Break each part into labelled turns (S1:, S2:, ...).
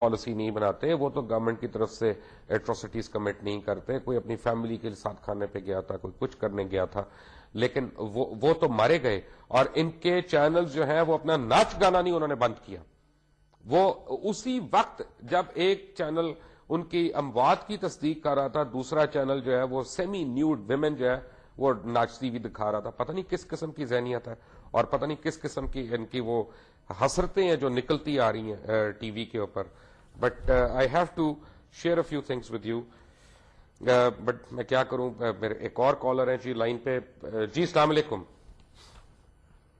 S1: Policy نہیں بناتے، وہ تو گورنمنٹ کی طرف سے ایٹروسٹیز کمٹ نہیں کرتے. کوئی اپنی فیملی کے ساتھ کھانے پہ گیا تھا، کوئی کچھ کرنے گیا تھا، لیکن وہ تو مارے گئے. اور ان کے چینل جو ہیں وہ اپنا ناچ گانا نہیں انہوں نے بند کیا. وہ اسی وقت جب ایک چینل ان کی اموات کی تصدیق کر رہا تھا، دوسرا چینل جو ہے وہ سیمی نیوڈ ویمن جو ہے وہ ناچتی ہوئی دکھا رہا تھا. پتہ نہیں کس قسم کی ذہنیت ہے اور پتہ نہیں کس قسم کی ان کی وہ حسرتیں ہیں جو نکلتی آ رہی ہیں ٹی وی کے اوپر. But I have to share a few things with you. But میں کیا کروں، میرے ایک اور کالر ہیں جی لائن پہ. جی السلام علیکم.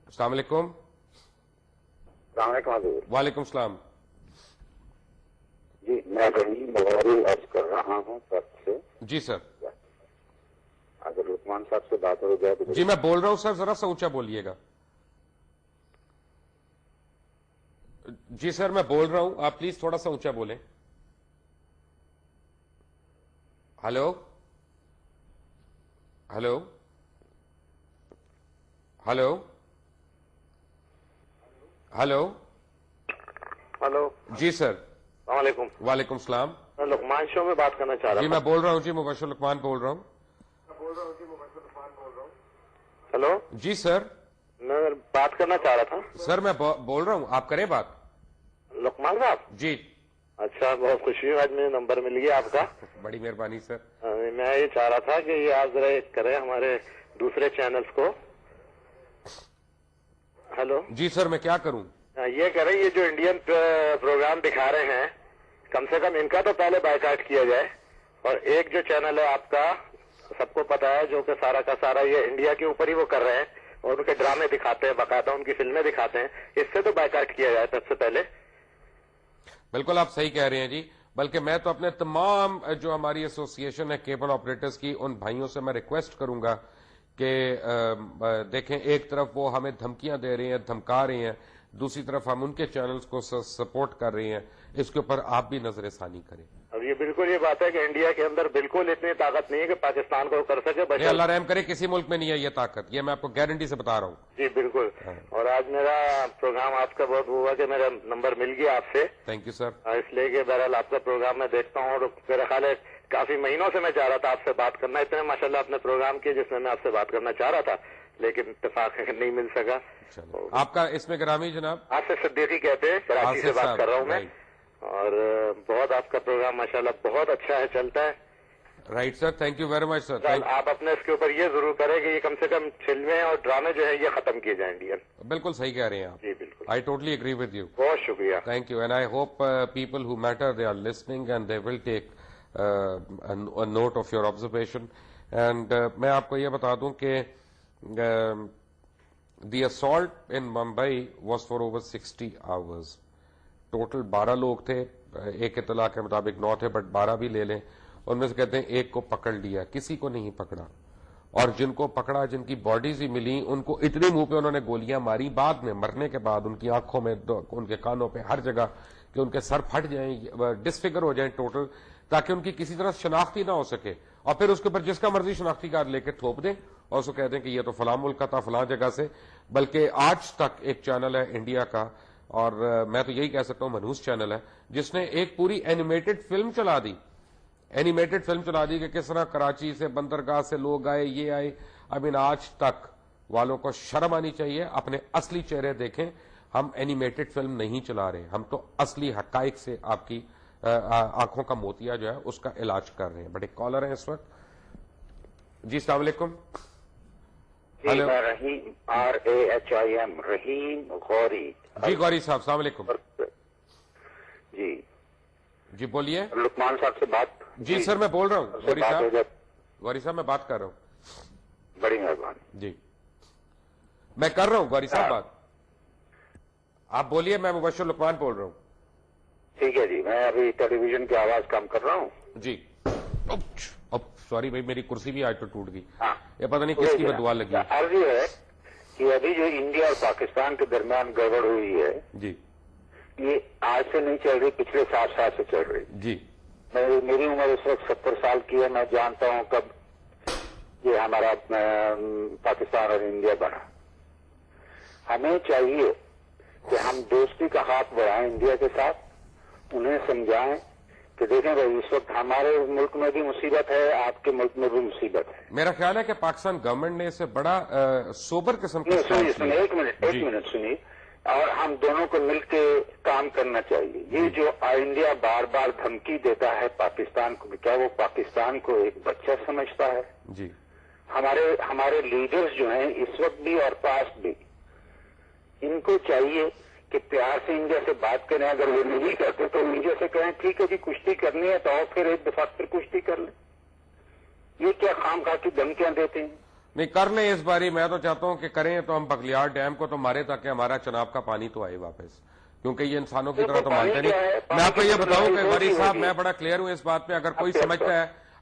S1: السلام علیکم.
S2: السلام علیکم حضور.
S1: وعلیکم السلام.
S2: جی میں رحیم بغوری عرض کر رہا ہوں سب سے.
S1: جی سر.
S2: اگر لقمان صاحب سے بات ہو جائے تو.
S1: جی میں بول رہا ہوں سر، ذرا سا اونچا بولیے گا. جی سر میں بول رہا ہوں، آپ پلیز تھوڑا سا اونچا بولیں. Hello hello hello hello.
S2: Hello.
S1: جی سر.
S2: السلام علیکم.
S1: وعلیکم السلام.
S2: میں لقمان شو میں بات کرنا چاہ رہا
S1: جی
S2: ہوں.
S1: میں بول رہا ہوں جی، مبشر لقمان بول رہا ہوں.
S2: ہلو.
S1: جی سر.
S2: میں بات کرنا چاہ رہا تھا.
S1: سر میں بول رہا ہوں، آپ کریں بات.
S2: لقمان صاحب.
S1: جی.
S2: اچھا، بہت خوشی ہے آج مجھے نمبر مل گیا آپ کا.
S1: بڑی مہربانی سر.
S2: میں یہ چاہ رہا تھا کہ یہ آپ ذرا کریں ہمارے دوسرے چینلز کو. ہلو.
S1: جی سر میں کیا کروں.
S2: یہ کریں، یہ جو انڈین پروگرام دکھا رہے ہیں کم سے کم ان کا تو پہلے بائیکاٹ کیا جائے. اور ایک جو چینل ہے آپ کا، سب کو پتا ہے، جو کہ سارا کا سارا یہ انڈیا کے اوپر ہی وہ کر رہے ہیں اور ان کے ڈرامے دکھاتے ہیں، باقاعدہ ان کی فلمیں دکھاتے ہیں، اس سے تو بائیکاٹ کیا جائے سب سے پہلے.
S1: بالکل آپ صحیح کہہ رہے ہیں جی. بلکہ میں تو اپنے تمام جو ہماری ایسوسی ایشن ہے کیبل آپریٹرز کی، ان بھائیوں سے میں ریکویسٹ کروں گا کہ دیکھیں، ایک طرف وہ ہمیں دھمکیاں دے رہے ہیں، دھمکا رہے ہیں، دوسری طرف ہم ان کے چینلز کو سپورٹ کر رہے ہیں. اس کے اوپر آپ بھی نظر ثانی کریں.
S2: اب یہ بالکل یہ بات ہے کہ انڈیا کے اندر بالکل اتنی طاقت نہیں ہے کہ پاکستان کو کر سکے.
S1: اللہ رحم کرے، کسی ملک میں نہیں ہے یہ طاقت، یہ میں آپ کو گارنٹی سے بتا رہا ہوں.
S2: جی بالکل. اور آج میرا پروگرام آپ کا بہت ہوا کہ میرا نمبر مل گیا آپ سے.
S1: Thank you sir.
S2: اس لیے کہ بہرحال آپ کا پروگرام میں دیکھتا ہوں اور میرا خیال ہے کافی مہینوں سے میں چاہ رہا تھا آپ سے بات کرنا. اتنے ماشاءاللہ اپنے پروگرام کیے جس میں آپ سے بات کرنا چاہ رہا تھا، لیکن اتفاق نہیں مل سکا.
S1: آپ کا اس میں گرامی جناب
S2: آصف صدیقی کہتے ہیں، کراچی سے بات کر رہا ہوں میں. اور بہت آپ کا پروگرام ماشاءاللہ بہت اچھا ہے، چلتا ہے.
S1: Right sir, thank you very much sir.
S2: آپ اپنے اس کے اوپر یہ ضرور کریں کہ یہ کم سے کم فلمیں اور ڈرامے جو ہیں یہ ختم کیے جائیں انڈین.
S1: بالکل صحیح کہہ رہے ہیں آپ.
S2: جی بالکل.
S1: I totally agree with you.
S2: بہت شکریہ.
S1: Thank you. And I hope people who matter they are listening and they will take note of your observation. And میں آپ کو یہ بتا دوں کہ the assault in Mumbai was for over 60 hours. Total 12 لوگ تھے، ایک اطلاع کے مطابق 9 تھے، بٹ 12 بھی لے لیں. ان میں سے کہتے ہیں ایک کو پکڑ لیا، کسی کو نہیں پکڑا. اور جن کو پکڑا، جن کی باڈیز ہی ملی، ان کو اتنے منہ پہ انہوں نے گولیاں ماری بعد میں، مرنے کے بعد ان کی آنکھوں میں، ان کے کانوں پہ، ہر جگہ، کہ ان کے سر پھٹ جائیں، ڈسفگر ہو جائیں ٹوٹل، تاکہ ان کی کسی طرح شناختی نہ ہو سکے. اور پھر اس کے اوپر جس کا مرضی شناختی کارڈ لے کے تھوپ دیں اور اس کو کہہ دیں کہ یہ تو فلاں ملک کا تھا، فلاں جگہ سے. بلکہ آج تک ایک چینل ہے انڈیا کا، اور میں تو یہی کہہ سکتا ہوں منحوس چینل ہے، جس نے ایک پوری اینیمیٹڈ فلم چلا دی. اینیمیٹڈ فلم چلا دی کہ کس طرح کراچی سے، بندرگاہ سے لوگ آئے، یہ آئے. آج تک والوں کو شرم آنی چاہیے، اپنے اصلی چہرے دیکھیں. ہم اینیمیٹڈ فلم نہیں چلا رہے، ہم تو اصلی حقائق سے آپ کی آنکھوں کا موتیا جو ہے اس کا علاج کر رہے ہیں. بڑے کالر ہیں اس وقت. جی السلام علیکم.
S2: ہلو. رحیم RAHIM رحیم غوری.
S1: جی غوری صاحب السلام علیکم.
S2: جی
S1: جی بولیے.
S2: لقمان صاحب سے بات.
S1: جی سر میں بول رہا ہوں. غوری صاحب میں بات کر رہا ہوں.
S2: بڑی مہربانی.
S1: جی میں کر رہا ہوں غوری صاحب بات. آپ بولیے، میں مبشر لقمان بول رہا ہوں.
S2: ٹھیک ہے جی، میں ابھی ٹیلی ویژن کی آواز کم کر رہا ہوں.
S1: جی. سوری بھائی، میری کرسی بھی آج تو ٹوٹ گئی. یہ پتہ نہیں کس کی بدعا لگی.
S2: عرض یہ ہے کہ ابھی جو انڈیا اور پاکستان کے درمیان گڑبڑ ہوئی ہے،
S1: جی
S2: یہ آج سے نہیں چل رہی، پچھلے 7 سال سے چل رہی.
S1: جی
S2: میری عمر اس وقت 70 سال کی ہے. میں جانتا ہوں کب یہ ہمارا پاکستان اور انڈیا بنا. ہمیں چاہیے کہ ہم دوستی کا ہاتھ بڑھائیں انڈیا کے ساتھ انہیں سمجھائیں کہ دیکھیں بھائی اس وقت ہمارے ملک میں بھی مصیبت ہے، آپ کے ملک میں بھی مصیبت ہے.
S1: میرا خیال ہے کہ پاکستان گورنمنٹ نے اسے بڑا سوبر قسم کا
S2: سنیے ایک منٹ سنیے، اور ہم دونوں کو مل کے کام کرنا چاہیے. یہ جو انڈیا بار بار دھمکی دیتا ہے پاکستان کو، کیا وہ پاکستان کو ایک بچہ سمجھتا ہے؟
S1: جی
S2: ہمارے لیڈرز جو ہیں اس وقت بھی اور پاسٹ بھی، ان کو چاہیے کہ پیار سے انڈیا سے بات کریں. اگر وہ نہیں کرتے تو انڈیا سے کہیں ٹھیک ہے جی کشتی کرنی ہے تو پھر ایک دفعہ پھر کشتی کر لیں. یہ کیا خام خواہ کی دھمکیاں دیتے ہیں؟
S1: نہیں کر لیں اس باری. میں تو چاہتا ہوں کہ کریں تو ہم بغلیار ڈیم کو تو مارے تاکہ ہمارا چناب کا پانی تو آئے واپس، کیونکہ یہ انسانوں کی طرح تو مانتے نہیں. میں آپ کو یہ بتاؤں کہ غوری صاحب میں بڑا کلیئر ہوں اس بات پہ.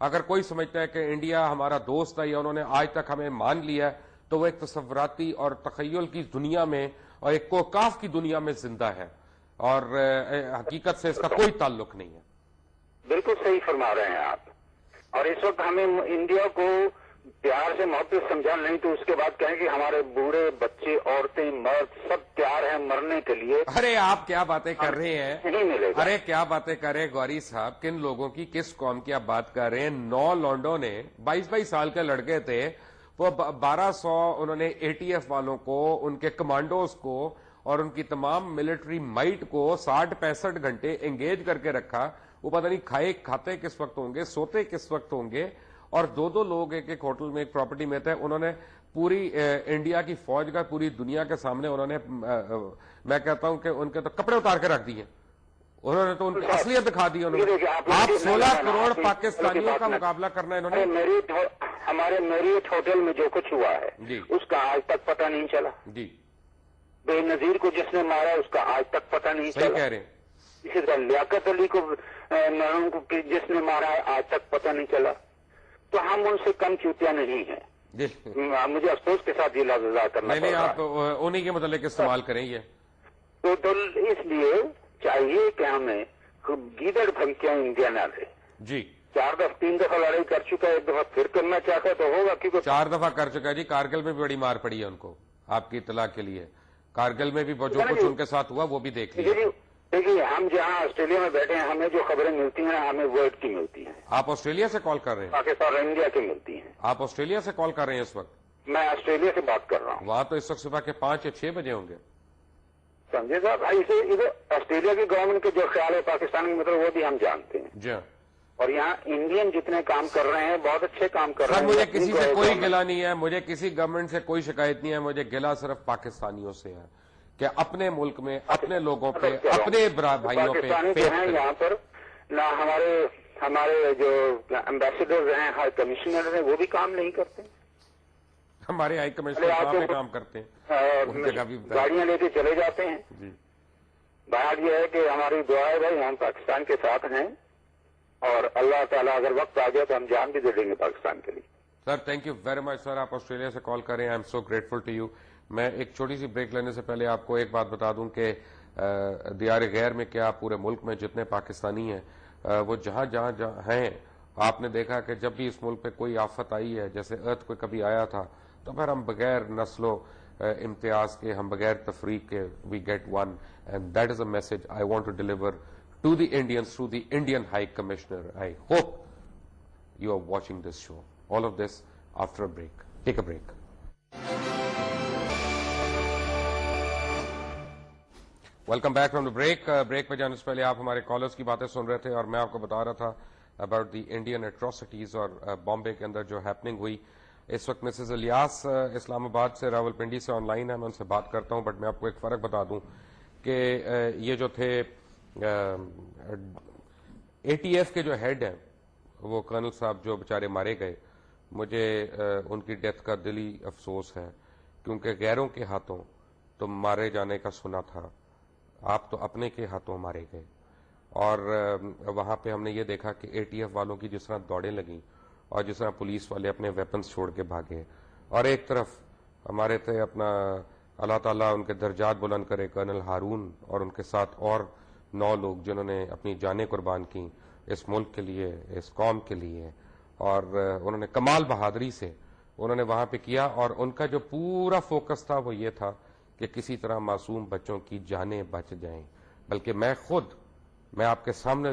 S1: اگر کوئی سمجھتا ہے کہ انڈیا ہمارا دوست ہے یا انہوں نے آج تک ہمیں مان لیا ہے تو وہ ایک تصوراتی اور تخیل کی دنیا میں اور ایک کوکاف کی دنیا میں زندہ ہے، اور حقیقت سے اس کا کوئی تعلق نہیں ہے.
S2: بالکل صحیح فرما رہے ہیں آپ. اور اس وقت ہمیں انڈیا کو پیار سے محبت سمجھانا، نہیں تو اس کے بعد کہیں کہ ہمارے بوڑھے بچے عورتیں مرد سب تیار ہیں مرنے کے لیے.
S1: ارے آپ کیا باتیں کر رہے ہیں؟
S2: نہیں ملے گا.
S1: ارے کیا باتیں کر رہے ہیں غوری صاحب؟ کن لوگوں کی کس قوم کی آپ بات کر رہے ہیں؟ 9 لونڈوں نے 22 سال کے لڑکے تھے وہ 1200 انہوں نے ATF والوں کو، ان کے کمانڈوز کو اور ان کی تمام ملٹری مائٹ کو 60-65 گھنٹے انگیج کر کے رکھا. وہ پتہ نہیں کھاتے کس وقت ہوں گے، سوتے کس وقت ہوں گے. اور 2 لوگ ایک ہوٹل میں ایک پراپرٹی میں تھے. انہوں نے پوری انڈیا کی فوج کا پوری دنیا کے سامنے انہوں نے میں کہتا ہوں کہ ان کے تو کپڑے اتار کے رکھ دیے. انہوں نے تو ان کی اصلیت دکھا دی. انہوں نے آپ 16 کروڑ پاکستانیوں کا مقابلہ کرنا انہوں نے.
S2: ہمارے میریٹ ہوٹل میں جو کچھ ہوا ہے اس کا آج تک پتہ نہیں چلا.
S1: جی
S2: بے نظیر کو جس نے مارا اس کا آج تک پتہ نہیں چلا.
S1: صحیح کہہ رہے ہیں.
S2: اسی طرح لیاقت علی کو جس نے مارا ہے آج تک پتہ نہیں چلا. تو ہم ان سے کم چوتیا نہیں ہیں. مجھے افسوس کے ساتھ یہ لفظ ادا کرنا
S1: نہیں آپ انہی کے متعلق استعمال کریں. یہ
S2: تو اس لیے چاہیے کہ ہمیں گیدڑ دھمکیاں انڈیا نہ دے.
S1: جی
S2: 3 دفعہ لڑائی کر چکا ہے، ایک دفعہ پھر کرنا چاہتا ہے تو ہوگا. کیونکہ
S1: 4 دفعہ کر چکا ہے جی. کارگل میں بھی بڑی مار پڑی ہے ان کو، آپ کی اطلاع کے لیے. کارگل میں بھی جو کچھ ان کے ساتھ ہوا وہ بھی دیکھ لیا.
S2: دیکھیے ہم جہاں آسٹریلیا میں بیٹھے ہیں ہمیں جو خبریں ملتی ہیں ہمیں ورڈ کی ملتی ہیں.
S1: آپ آسٹریلیا سے کال کر رہے ہیں؟
S2: پاکستان اور انڈیا کی ملتی ہیں.
S1: آپ آسٹریلیا سے کال کر رہے ہیں اس وقت؟
S2: میں آسٹریلیا سے بات کر رہا ہوں.
S1: وہاں تو اس وقت صبح کے 5 یا 6 بجے ہوں گے.
S2: سمجھے صاحب، ادھر آسٹریلیا کی گورنمنٹ کے جو خیال ہے پاکستان کے مطلب وہ بھی ہم جانتے ہیں.
S1: جی ہاں.
S2: اور یہاں انڈین جتنے کام کر رہے ہیں بہت اچھے کام کر رہے ہیں.
S1: مجھے کسی سے کوئی گلہ نہیں ہے، مجھے کسی گورنمنٹ سے کوئی شکایت نہیں ہے. مجھے گلہ صرف پاکستانیوں سے ہے کہ اپنے ملک میں اپنے لوگوں پہ اپنے بھائیوں پہ
S2: یہاں پر نہ ہمارے جو امبیسڈر ہیں ہائی کمشنر ہیں وہ بھی کام نہیں کرتے.
S1: ہمارے ہائی کمشنر کام کرتے ہیں،
S2: گاڑیاں لے کے چلے جاتے ہیں.
S1: جی
S2: بات یہ ہے کہ ہماری دعا ہے بھائی ہم پاکستان کے ساتھ ہیں اور اللہ تعالیٰ اگر وقت آ گیا تو ہم جان بھی دے دیں گے پاکستان کے لیے.
S1: Sir thank you very much sir. آپ آسٹریلیا سے کال کریں. I am so grateful to you. میں ایک چھوٹی سی بریک لینے سے پہلے آپ کو ایک بات بتا دوں کہ دیار غیر میں کیا پورے ملک میں جتنے پاکستانی ہیں وہ جہاں ہیں، آپ نے دیکھا کہ جب بھی اس ملک پہ کوئی آفت آئی ہے، جیسے ارتھ کوئی کبھی آیا تھا، تو پھر ہم بغیر نسل و امتیاز کے، ہم بغیر تفریق کے we get one. And that is a message I want to deliver to the Indians through the Indian high commissioner. I hope you are watching this show. All of this after a break. Take a break. Welcome back from the break. Break پہ جانے سے پہلے آپ ہمارے collars کی باتیں سن رہے تھے اور میں آپ کو بتا رہا تھا اباؤٹ دی انڈین ایٹراسٹیز اور بامبے کے اندر جو ہیپننگ ہوئی. اس وقت مسز الیاس اسلام آباد سے راول پنڈی سے آن لائن ہے. میں ان سے بات کرتا ہوں، بٹ میں آپ کو ایک فرق بتا دوں کہ یہ جو تھے ATF کے جو ہیڈ ہیں وہ کرنل صاحب جو بےچارے مارے گئے، مجھے ان کی ڈیتھ کا دلی افسوس ہے، کیونکہ غیروں کے ہاتھوں تو مارے جانے کا سنا تھا، آپ تو اپنے کے ہاتھوں مارے گئے. اور وہاں پہ ہم نے یہ دیکھا کہ ATF والوں کی جس طرح دوڑیں لگیں اور جس طرح پولیس والے اپنے ویپنز چھوڑ کے بھاگے، اور ایک طرف ہمارے تھے اپنا اللہ تعالیٰ ان کے درجات بلند کرے کرنل ہارون اور ان کے ساتھ اور 9 لوگ جنہوں نے اپنی جانیں قربان کی اس ملک کے لیے، اس قوم کے لیے، اور انہوں نے کمال بہادری سے انہوں نے وہاں پہ کیا. اور ان کا جو پورا فوکس تھا وہ یہ تھا کہ کسی طرح معصوم بچوں کی جانیں بچ جائیں. بلکہ میں خود میں آپ کے سامنے